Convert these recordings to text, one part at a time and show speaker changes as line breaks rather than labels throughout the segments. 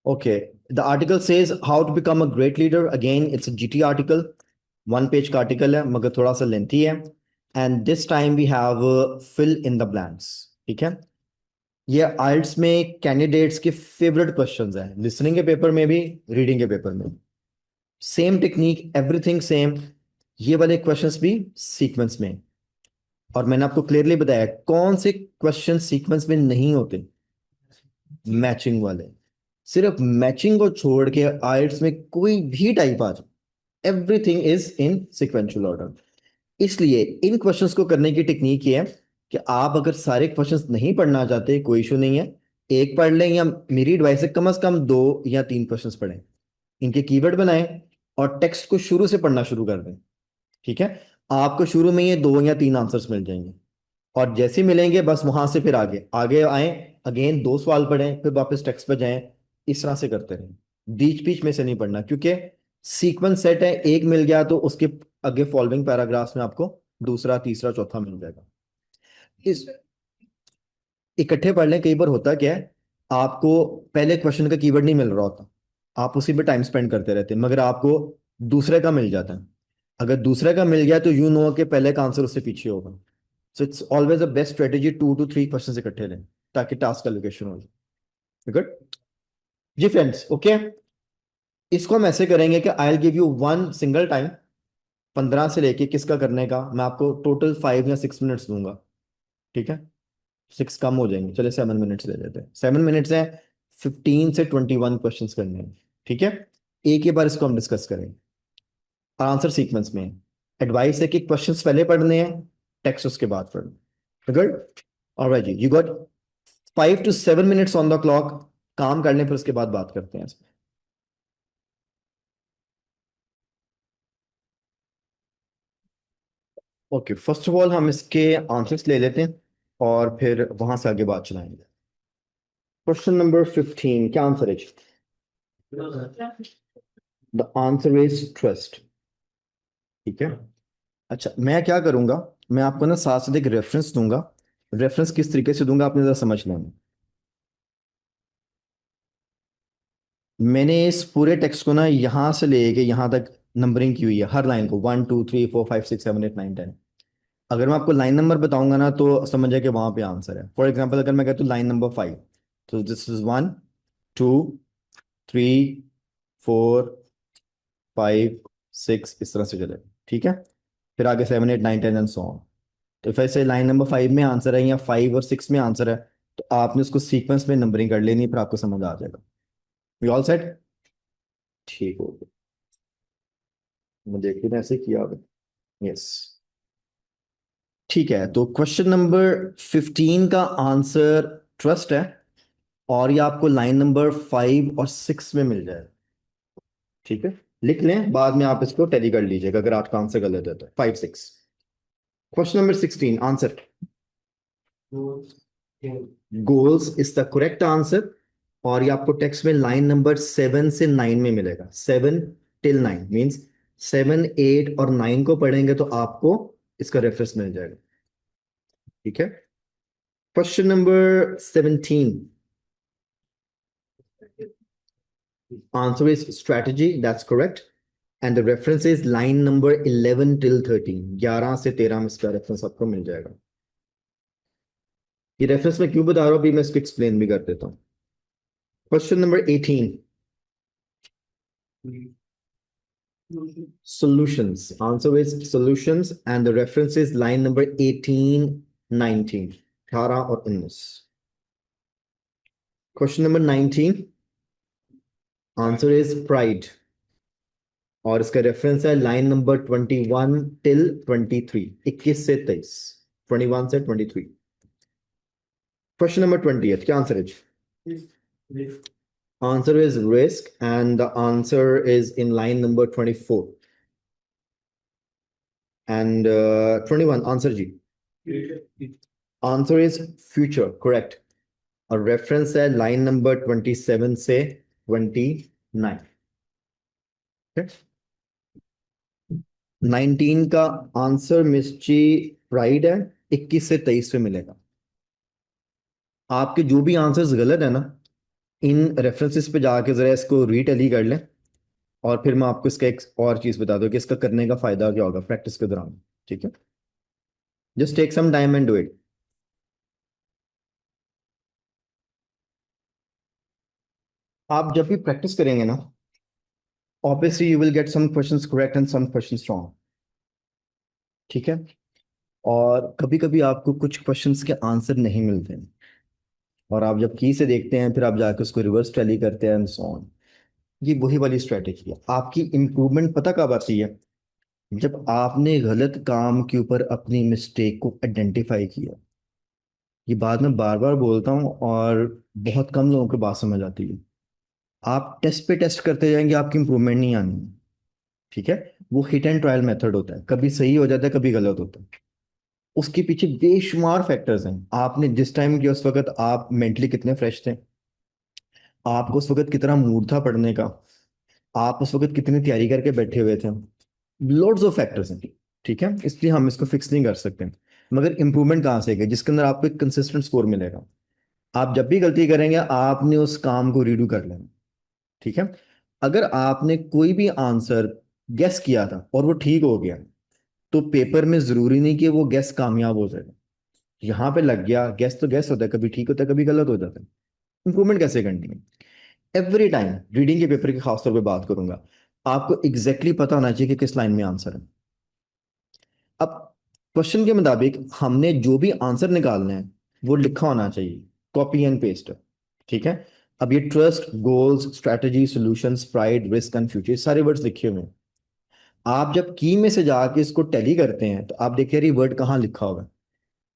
Okay, the article says how to become a great leader. Again, it's a GT article, 1 page का article है मगर थोड़ा सा lengthy है. And this time we have fill in the blanks. ठीक है. ये आइल्स में कैंडिडेट्स के फेवरेट क्वेश्चंस हैं, लिसनिंग के पेपर में भी, रीडिंग के पेपर में. Same technique, everything same. ये वाले क्वेश्चंस भी सीक्वेंस में. और मैंने आपको क्लियरली बताया कौन से क्वेश्चन सीक्वेंस में नहीं होते. मैचिंग वाले. सिर्फ मैचिंग को छोड़ के आइल्स में कोई भी टाइप आ जाए, everything is in sequential order. इसलिए इन क्वेश्चंस को करने की टेक्निक ये है कि आप अगर सारे क्वेश्चंस नहीं पढ़ना चाहते, कोई इशू नहीं है. एक पढ़ लें, या मेरी एडवाइस है कम से कम 2 या 3 क्वेश्चंस पढ़ें, इनके कीवर्ड बनाएं और टेक्स्ट को शुरू से पढ़ना शुरू कर दें. ठीक है. आपको शुरू में ये 2 या 3 आंसर्स मिल जाएंगे, और जैसे ही मिलेंगे बस वहां से फिर आगे आगे आए. अगेन 2 सवाल पढ़ें, फिर वापस टेक्स्ट पे जाएं. इस तरह से करते रहें, बीच बीच में से नहीं पढ़ना, क्योंकि सीक्वेंस सेट है. एक मिल गया तो उसके आगे फॉलोइंग पैराग्राफ्स में आपको दूसरा, तीसरा, चौथा मिल जाएगा. इस इकट्ठे पढ़ लें. कई बार होता क्या है, आपको पहले क्वेश्चन का कीवर्ड नहीं मिल रहा होता, आप उसी पे टाइम स्पेंड करते रहते हैं, मगर आपको दूसरे का मिल जाता है. अगर दूसरे का मिल गया तो यू नो कि पहले का आंसर उससे पीछे होगा. So it's always a best strategy 2 to 3 question इकट्ठे लें, ताकि टास्क का लोकेशन हो जाए. गुड जी फ्रेंड्स. ओके, इसको हम ऐसे करेंगे कि I will give you one single time, 15 से लेके किसका करने का मैं आपको टोटल 5 या 6 मिनट्स दूंगा. ठीक है. 6 कम हो जाएंगे, चले 7 मिनट्स ले लेते हैं. 7 मिनट्स है, 15 से 21 क्वेश्चन करने हैं. ठीक है. एक ही बार इसको हम डिस्कस करेंगे, और आंसर सीक्वेंस में. एडवाइस है कि क्वेश्चंस पहले पढ़ने हैं, टेक्स्ट उसके बाद पढ़ना. Good. Alright ji, you got 5 to 7 minutes on the clock. काम कर लें, फिर उसके बाद बात करते हैं इसमें. ओके, फर्स्ट ऑफ ऑल हम इसके आंसर्स ले लेते हैं, और फिर वहां से आगे बात चलाएंगे. क्वेश्चन नंबर 15, क्या आंसर है? The answer is trust. ठीक है. अच्छा, मैं क्या करूंगा, मैं आपको ना साथ साथ एक रेफरेंस दूंगा. रेफरेंस किस तरीके से दूंगा आपने जरा समझ लेना. मैंने इस पूरे टेक्स्ट को ना यहां से लेके यहां तक नंबरिंग की हुई है, हर लाइन को 1 2 3 4 5 6 7 8 9 10. अगर मैं आपको लाइन नंबर बताऊंगा ना तो समझ जाए कि वहां पे आंसर है. फॉर एग्जाम्पल, अगर मैं कहता हूँ लाइन नंबर 5, तो दिस इज 1 2 3 4 5 6, इस तरह से चले. ठीक है. फिर आगे 7 8 9 10 एंड सो ऑन. तो फिर से लाइन नंबर 5 में आंसर है, या 5 और 6 में आंसर है, तो आपने उसको सीक्वेंस में नंबरिंग कर लेनी, फिर आपको समझ आ जाएगा. We all set. ठीक हो गया. मैं देखती हूँ ऐसे किया होगा. यस. ठीक है, तो क्वेश्चन नंबर 15 का आंसर ट्रस्ट है, और ये आपको लाइन नंबर 5 और 6 में मिल जाएगा. ठीक है. लिख लें, बाद में आप इसको टैली कर लीजिएगा अगर आपका आंसर गलत है तो. 5 6. Question number 16, answer. Goals is the correct answer, और ये आपको टेक्स्ट में लाइन नंबर 7 से 9 में मिलेगा. 7 till 9 मीन्स 7 8 और 9 को पढ़ेंगे तो आपको इसका रेफरेंस मिल जाएगा. ठीक है. Question number 17, answer is strategy, that's correct. And the reference is line number 11 till 13. 11 से 13 में इसका रेफरेंस आपको मिल जाएगा. ये रेफरेंस मैं क्यों बता रहा हूं अभी मैं इसको एक्सप्लेन भी कर देता हूं. Question number 18, solutions. Answer is solutions, and the reference is line number 18 19. 18 और 19. Question number 19, answer is pride, और इसका रेफरेंस है लाइन नंबर 21 till 23. 21 से 23, 21 से 23. क्वेश्चन नंबर 20, क्या आंसर है? Answer is risk, and the answer is in line number 24. And 21 answer ji. Answer is future, correct. और reference है लाइन नंबर 27 से 29. 19 का आंसर मिस्ट्री प्राइड है, 21 से 23 में मिलेगा. आपके जो भी आंसर्स गलत है ना, इन रेफरेंसेस पे जाके जरा इसको रीटेली कर लें, और फिर मैं आपको इसका एक और चीज बता दूं कि इसका करने का फायदा क्या होगा प्रैक्टिस के दौरान। ठीक है, just take some time and do it. आप जब भी प्रैक्टिस करेंगे ना, obviously you will get some questions correct and some questions wrong. ठीक है, और कभी कभी आपको कुछ क्वेश्चंस के आंसर नहीं मिलते हैं, और आप जब की से देखते हैं फिर आप जाकर उसको रिवर्स टैली करते हैं एंड सो ऑन। ये वही वाली स्ट्रेटेजी है। आपकी इंप्रूवमेंट पता कब आती है? जब आपने गलत काम के ऊपर अपनी मिस्टेक को आइडेंटिफाई किया। ये बात मैं बार बार बोलता हूँ और बहुत कम लोगों को बात समझ आती है। आप टेस्ट पे टेस्ट करते जाएंगे, आपकी इंप्रूवमेंट नहीं आनी है। ठीक है, वो हिट एंड ट्रायल मेथड होता है, कभी सही हो जाता है कभी गलत होता है। उसके पीछे बेशुमार फैक्टर्स हैं। आपने जिस टाइम किया उस वक्त आप मेंटली कितने फ्रेश थे, आपको उस वक्त कितना मूड था पढ़ने का, आप उस वक्त कितनी तैयारी करके बैठे हुए थे। लोड्स ऑफ फैक्टर्स हैं। ठीक है, इसलिए हम इसको फिक्स नहीं कर सकते। मगर इंप्रूवमेंट कहाँ से आएगी? जिसके अंदर आपको एक कंसिस्टेंट स्कोर मिलेगा। आप जब भी गलती करेंगे आपने उस काम को रीडू कर लेना। ठीक है, अगर आपने कोई भी आंसर गेस किया था और वो ठीक हो गया, तो पेपर में जरूरी नहीं कि वो गेस कामयाब हो जाएगा। यहाँ पे लग गया, गेस तो गेस होता है, कभी ठीक होता है कभी गलत हो जाता है। इंप्रूवमेंट कैसे करनी है? एवरी टाइम रीडिंग के पेपर की खासतौर पे बात करूंगा, आपको एग्जैक्टली पता होना चाहिए कि किस लाइन में आंसर है। अब क्वेश्चन के मुताबिक हमने जो भी आंसर निकालना है वो लिखा होना चाहिए, कॉपी एंड पेस्ट। ठीक है, अब ये trust, goals, strategy, solutions, pride, risk and future सारे वर्ड्स लिखे हुए हैं। आप जब की में से जाके इसको टैली करते हैं तो आप देखिए ये वर्ड कहाँ लिखा हुआ है।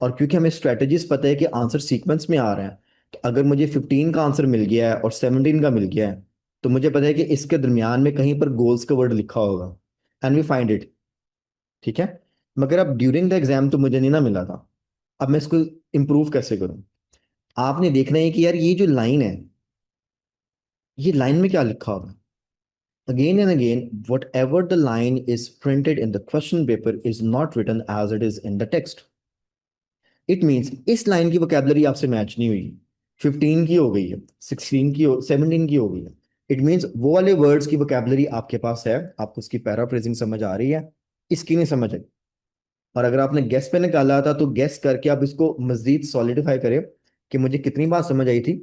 और क्योंकि हमें स्ट्रेटजीज पता है कि आंसर सीक्वेंस में आ रहे हैं, तो अगर मुझे 15 का आंसर मिल गया है और 17 का मिल गया है, तो मुझे पता है कि इसके दरमियान में कहीं पर गोल्स का वर्ड लिखा होगा, एंड वी फाइंड इट। ठीक है, मगर अब ड्यूरिंग द एग्जाम तो मुझे नहीं ना मिला था। अब मैं इसको इम्प्रूव कैसे करूं? आपने देखना है कि यार ये जो लाइन है, ये लाइन में क्या लिखा होगा। Again and again, whatever the line is printed in the question paper is not written as it is in the text. It means इस लाइन की वोकेबलरी आपसे मैच नहीं हुई, 15 की हो गई है, 16 की हो, 17 की हो गई है। इट मीन्स वो वाले वर्ड्स की वोकेबलरी आपके पास है, आपको उसकी पैराफ्रेजिंग समझ आ रही है, इसकी नहीं समझ आई। और अगर आपने गेस पे निकाला था तो गेस करके आप इसको मजीद सॉलिडिफाई करें कि मुझे कितनी बात समझ आई थी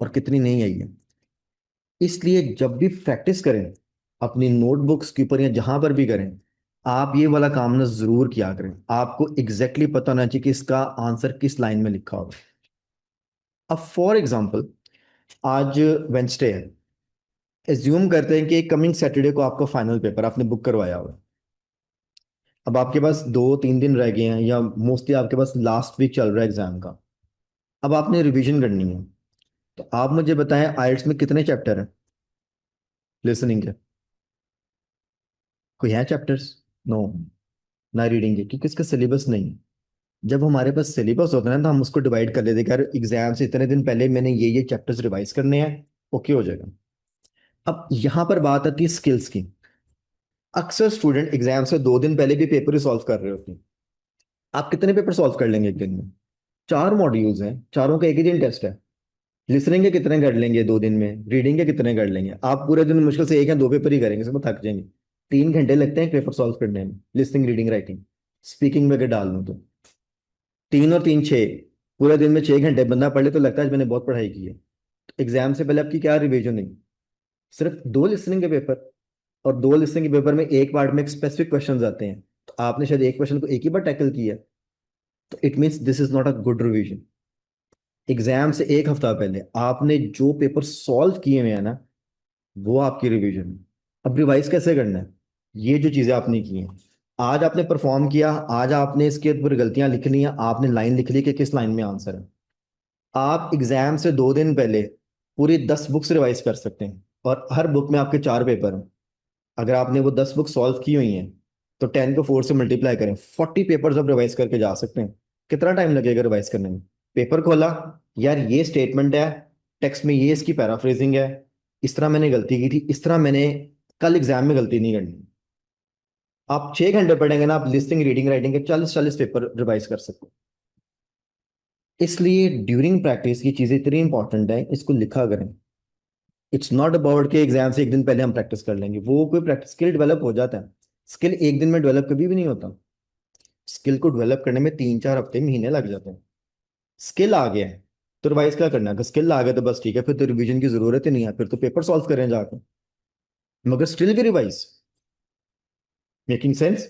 और कितनी नहीं आई है। इसलिए जब भी प्रैक्टिस करें अपनी नोटबुक्स के ऊपर या जहां पर भी करें, आप ये वाला काम ना जरूर किया करें। आपको एग्जैक्टली पता होना चाहिए कि इसका आंसर किस लाइन में लिखा होगा। अब फॉर एग्जाम्पल, आज वेंसडे है, एज्यूम करते हैं कि कमिंग सैटरडे को आपका फाइनल पेपर आपने बुक करवाया हुआ है। अब आपके पास 2-3 दिन रह गए हैं, या मोस्टली आपके पास लास्ट वीक चल रहा है एग्जाम का। अब आपने रिवीजन करनी है, तो आप मुझे बताएं आइल्स में कितने चैप्टर हैं लिसनिंग के? कोई है चैप्टर्स? नो, ना रीडिंग के, क्योंकि इसका सिलेबस नहीं है। जब हमारे पास सिलेबस होता है ना, तो हम उसको डिवाइड कर लेते हैं कि यार एग्जाम से इतने दिन पहले मैंने ये चैप्टर्स रिवाइज करने हैं, ओके हो जाएगा। अब यहाँ पर बात आती है स्किल्स की। अक्सर स्टूडेंट एग्जाम से 2 दिन पहले भी पेपर ही सॉल्व कर रहे होते हैं। आप कितने पेपर सॉल्व कर लेंगे एक दिन में? 4 मॉड्यूल्स हैं, चारों का एक ही दिन टेस्ट है। लिसनिंग के कितने कर लेंगे 2 दिन में? रीडिंग के कितने कर लेंगे? आप पूरे दिन मुश्किल से 1 या 2 पेपर ही करेंगे, सब थक जाएंगे। 3 घंटे लगते हैं पेपर सॉल्व करने में, लिसनिंग, रीडिंग, राइटिंग। स्पीकिंग में अगर डाल दूं तो 3 और 3 6, पूरे दिन में 6 घंटे बंदा पढ़ ले तो लगता है आज मैंने बहुत पढ़ाई की है। तो एग्जाम से पहले आपकी क्या रिवीजन नहीं, सिर्फ 2 लिसनिंग के पेपर, और 2 लिसनिंग के पेपर में एक पार्ट में स्पेसिफिक क्वेश्चन आते हैं, तो आपने शायद एक क्वेश्चन को एक ही बार टैकल किया, तो it means this is not a good revision. Exam से एक हफ्ता पहले आपने जो पेपर सॉल्व किए हुए हैं ना, वो आपकी रिवीजन है। अब रिवाइज कैसे करना है? ये जो चीजें आपने की हैं, आज आपने परफॉर्म किया, आज आपने इसके ऊपर गलतियां लिख ली हैं, आपने लाइन लिख ली कि किस लाइन में आंसर है। आप एग्जाम से 2 दिन पहले पूरी 10 बुक्स रिवाइज कर सकते हैं, और हर बुक में आपके 4 पेपर हैं। अगर आपने वो 10 बुक सॉल्व की हुई हैं, तो 10 को 4 से मल्टीप्लाई करें, 40 पेपर्स आप रिवाइज करके जा सकते हैं। कितना टाइम लगेगा रिवाइज करने में? पेपर खोला, यार ये स्टेटमेंट है, टेक्स्ट में ये इसकी पैराफ्रेजिंग है, इस तरह मैंने गलती की थी, इस तरह मैंने कल एग्जाम में गलती नहीं करनी। आप 6 घंटे पढ़ेंगे ना, आप लिसनिंग, रीडिंग, राइटिंग के 40-40 पेपर रिवाइज कर सकते हैं। इसलिए ड्यूरिंग प्रैक्टिस ये चीजें इतनी इंपॉर्टेंट है, इसको लिखा करें। इट्स नॉट अबाउट के एग्जाम से एक दिन पहले हम प्रैक्टिस कर लेंगे, वो कोई प्रैक्टिस स्किल डेवलप हो जाता है। स्किल एक दिन में डेवलप कभी भी नहीं होता। स्किल को डेवलप करने में 3-4 हफ्ते महीने लग जाते हैं। स्किल आ गया है तो रिवाइज क्या करना है? अगर स्किल आ गया तो बस ठीक है, फिर तो रिवीजन की जरूरत ही नहीं है, फिर तो पेपर सॉल्व करें जाकर, मगर स्टिल भी रिवाइज। Making sense?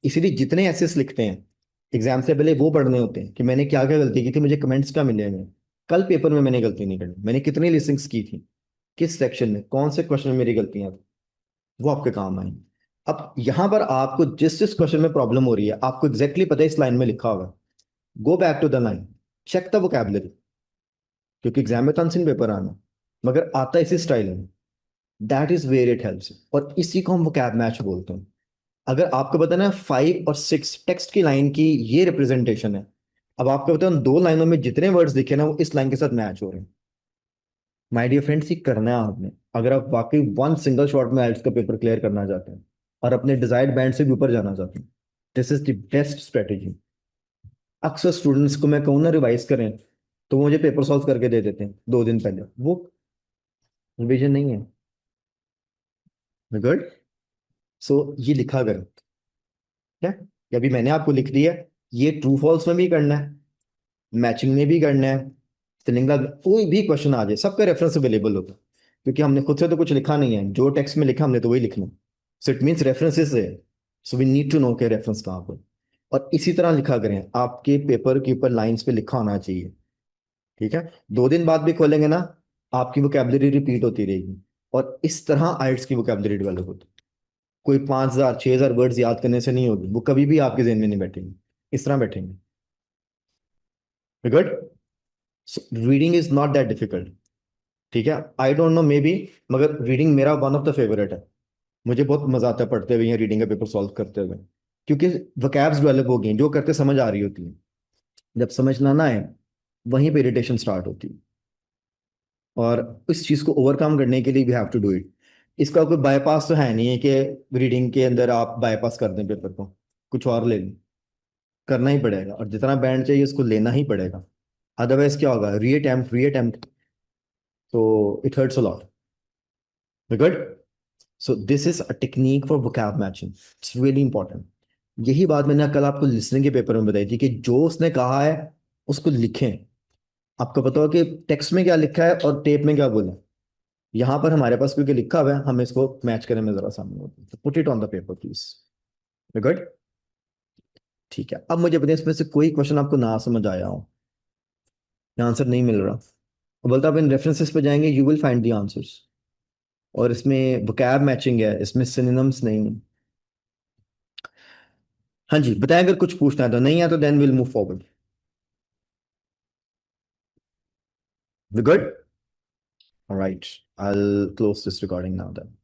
इसीलिए जितने एसेस लिखते हैं एग्जाम से पहले वो पढ़ने होते हैं कि मैंने क्या क्या गलती की थी, मुझे कमेंट्स क्या मिले हैं, कल पेपर में मैंने गलती नहीं करनी, मैंने कितनी लिसनिंग्स की थी, किस सेक्शन में कौन से क्वेश्चन में मेरी गलतियां थी, वो आपके काम आएंगी। अब यहां पर आपको जिस जिस क्वेश्चन में प्रॉब्लम हो रही है आपको एग्जैक्टली पता है इस लाइन में लिखा होगा, go back to the line, check the vocabulary, क्योंकि एग्जाम में तो अनसीन पेपर आना, मगर आता है इसी स्टाइल में। That is where it helps, और इसी को हम वोकैब मैच बोलते हैं। अगर आपको पता ना 5 और 6 टेक्स्ट की लाइन की ये रिप्रेजेंटेशन है, अब आपको पता है उन 2 लाइनों में जितने वर्ड्स दिखे ना वो इस लाइन के साथ मैच हो रहे हैं। माय डियर फ्रेंड्स, ये करना है आपने, अगर आप वाकई वन सिंगल शॉट में आइल्स का पेपर क्लियर करना चाहते हैं और अपने डिजायर्ड बैंड से भी ऊपर जाना चाहते हैं, this is the best strategy. अक्सर स्टूडेंट्स को मैं कहूँ ना रिवाइज करें, तो वो मुझे पेपर सॉल्व करके दे देते हैं 2 दिन पहले, वो रिविजन नहीं है। गुड। सो ये लिखा करें, क्या ये अभी मैंने आपको लिख दिया, ये ट्रू फॉल्स में भी करना है, मैचिंग में भी करना है, फिलिंग द, कोई भी क्वेश्चन आ जाए सबका रेफरेंस अवेलेबल होगा, क्योंकि हमने खुद से तो कुछ लिखा नहीं है, जो टेक्स्ट में लिखा हमने तो वही लिखना। सो इट मीन्स रेफरेंसेस है, so we need to know के रेफरेंस कहाँ पर। और इसी तरह लिखा करें, आपके पेपर के ऊपर लाइंस पे लिखा होना चाहिए, ठीक है? 2 दिन बाद भी खोलेंगे ना, आपकी वोकेबलरी रिपीट होती रहेगी, और इस तरह आइट्स की वोकेबलरी डेवलप होती है। कोई 5,000 6,000 वर्ड्स याद करने से नहीं होगी, वो कभी भी आपके जहन में नहीं बैठेंगे, इस तरह बैठेंगे। Good. Reading is not that difficult, ठीक है? I don't know may be, मगर रीडिंग मेरा वन ऑफ द फेवरेट है। मुझे बहुत मजा आता है पढ़ते हुए या रीडिंग का पेपर सॉल्व करते हुए, क्योंकि वोकैब्स डेवलप हो गई जो करते समझ आ रही होती है। जब समझ ना आए वहीं पे इरिटेशन स्टार्ट होती है, और इस चीज को ओवरकम करने के लिए we have to do it. इसका कोई बाईपास तो है नहीं है कि रीडिंग के अंदर आप बाईपास कर दें पेपर को, कुछ और ले लें, करना ही पड़ेगा, और जितना बैंड चाहिए उसको लेना ही पड़ेगा। अदरवाइज क्या होगा, री अटेम्प्ट, तो it hurts a lot. Good. So this is a technique for vocab matching, it's really important. यही बात मैंने कल आपको लिसनिंग के पेपर में बताई थी कि जो उसने कहा है उसको लिखें। आपको पता हो कि टेक्स्ट में क्या लिखा है और टेप में क्या बोला, यहाँ पर हमारे पास क्योंकि लिखा हुआ है, हमें इसको मैच करने में जरा सामने होती है, तो put it on the paper please. Good. ठीक है, अब मुझे बताइए इसमें से कोई क्वेश्चन आपको ना समझ आया हो, आंसर नहीं मिल रहा, तो बोलता आप इन रेफरेंसेस पे जाएंगे, you will find the answers. और इसमें वोकैब मैचिंग है, इसमें सिनोनिम्स नहीं है। हाँ जी बताएं, अगर कुछ पूछना है तो, नहीं है तो then will move forward. Good. Alright, I will close this recording now then.